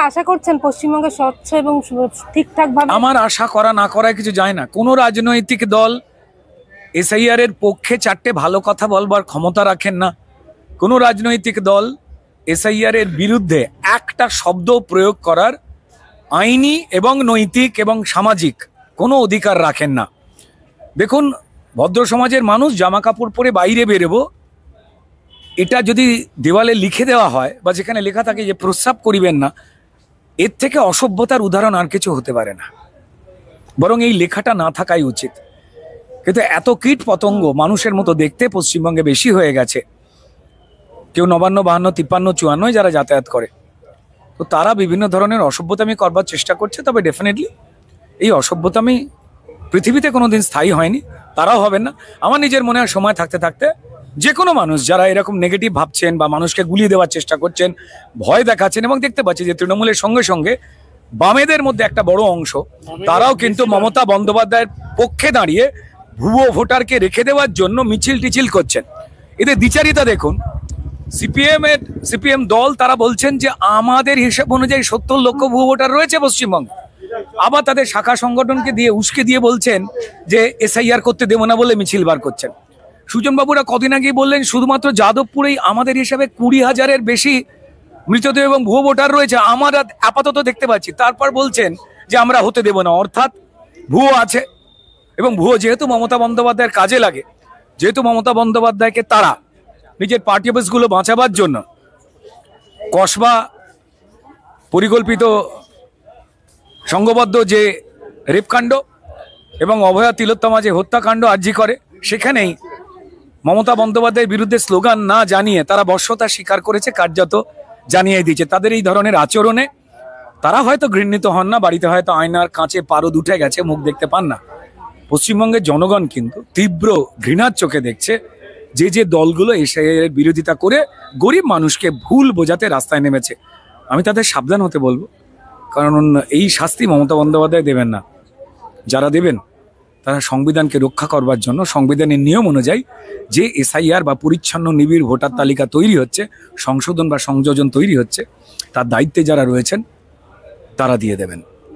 আশা করছেন পশ্চিমবঙ্গে স্বচ্ছ এবং ঠিকঠাক ভাবে? আমার আশা করা না করায় কিছু যায় না। কোনো রাজনৈতিক দল এসআইআর এর পক্ষে চারটে ভালো কথা বলবার ক্ষমতা রাখেন না। কোনো রাজনৈতিক দল এসআইআর এর বিরুদ্ধে একটা শব্দ প্রয়োগ করার আইনি এবং নৈতিক এবং সামাজিক কোনো অধিকার রাখেন না। দেখুন, ভদ্র সমাজের মানুষ জামা কাপড় পরে বাইরে বেরোবো, এটা যদি দেওয়ালে লিখে দেওয়া হয় বা যেখানে লেখা থাকে যে প্রস্রাব করিবেন না, এর থেকে অসভ্যতার উদাহরণ আর কিছু হতে পারে না। বরং এই লেখাটা না থাকাই উচিত। কিন্তু এত কীট পতঙ্গ মানুষের মতো দেখতে পশ্চিমবঙ্গে বেশি হয়ে গেছে। কেউ ৫৯, ৫২, ৫৩, ৫৪ যারা যাতায়াত করে, তো তারা বিভিন্ন ধরনের অসভ্যতামি করবার চেষ্টা করছে। তবে ডেফিনেটলি এই অসভ্যতামি পৃথিবীতে কোনোদিন স্থায়ী হয়নি, তারাও হবেন না। আমার নিজের মনে হয় সময় থাকতে থাকতে যে কোনো মানুষ যারা এরকম নেগেটিভ ভাবছেন বা মানুষকে গুলিয়ে দেওয়ার চেষ্টা করছেন, ভয় দেখাচ্ছেন, এবং দেখতে পাচ্ছি যে তৃণমূলের সঙ্গে সঙ্গে বামেদের মধ্যে একটা বড় অংশ তারাও কিন্তু মমতা বন্দ্যোপাধ্যায়ের পক্ষে দাঁড়িয়ে ভুয়ো ভোটারকে রেখে দেওয়ার জন্য মিছিল টিছিল করছেন। এদের দ্বিচারিতা দেখুন। সিপিএম দল তারা বলছেন যে আমাদের হিসাব অনুযায়ী ৭০ লক্ষ ভুয়ো ভোটার রয়েছে পশ্চিমবঙ্গে। আবার তাদের শাখা সংগঠনকে দিয়ে উস্কে দিয়ে বলছেন যে এসআইআর করতে দেবো না বলে মিছিল বার করছেন। সুজনবাবুরা কদিন আগেই বললেন শুধুমাত্র যাদবপুরেই আমাদের হিসাবে ২০,০০০-এর বেশি মৃতদেহ এবং ভুয়ো ভোটার রয়েছে, আমরা আপাতত দেখতে পাচ্ছি। তারপর বলছেন যে আমরা হতে দেব না, অর্থাৎ ভুয়ো আছে। এবং ভুয়ো যেহেতু মমতা বন্দ্যোপাধ্যায়ের কাজে লাগে, যেহেতু মমতা বন্দ্যোপাধ্যায়কে তারা নিজের পার্টি অফিসগুলো বাঁচাবার জন্য কসবা পরিকল্পিত সংঘবদ্ধ যে রেপকাণ্ড এবং অভয়া তিলোত্তমা যে হত্যাকাণ্ড আর্জি করে, সেখানেই মমতা বন্দ্যোপাধ্যায়ের বিরুদ্ধে স্লোগান না জানিয়ে তারা বশ্যতা স্বীকার করেছে, কার্যত জানিয়ে দিয়েছে। তাদের এই ধরনের আচরণে তারা হয়তো ঘৃণিত হন না, বাড়িতে হয়তো আয়নার কাঁচে পারদ উঠে গেছে, মুখ দেখতে পান না। পশ্চিমবঙ্গের জনগণ কিন্তু তীব্র ঘৃণার চোখে দেখছে যে যে দলগুলো এসে বিরোধিতা করে গরিব মানুষকে ভুল বোঝাতে রাস্তায় নেমেছে। আমি তাদের সাবধান হতে বলবো, কারণ এই শাস্তি মমতা বন্দ্যোপাধ্যায় দেবেন না। যারা দেবেন তারা সংবিধানকে রক্ষা করবার জন্য সংবিধানের নিয়ম অনুযায়ী যে এসআইআর বা পরিচ্ছন্ন নিবিড় ভোটার তালিকা তৈরি হচ্ছে, সংশোধন বা সংযোজন তৈরি হচ্ছে, তার দায়িত্বে যারা রয়েছেন তারা দিয়ে দেবেন।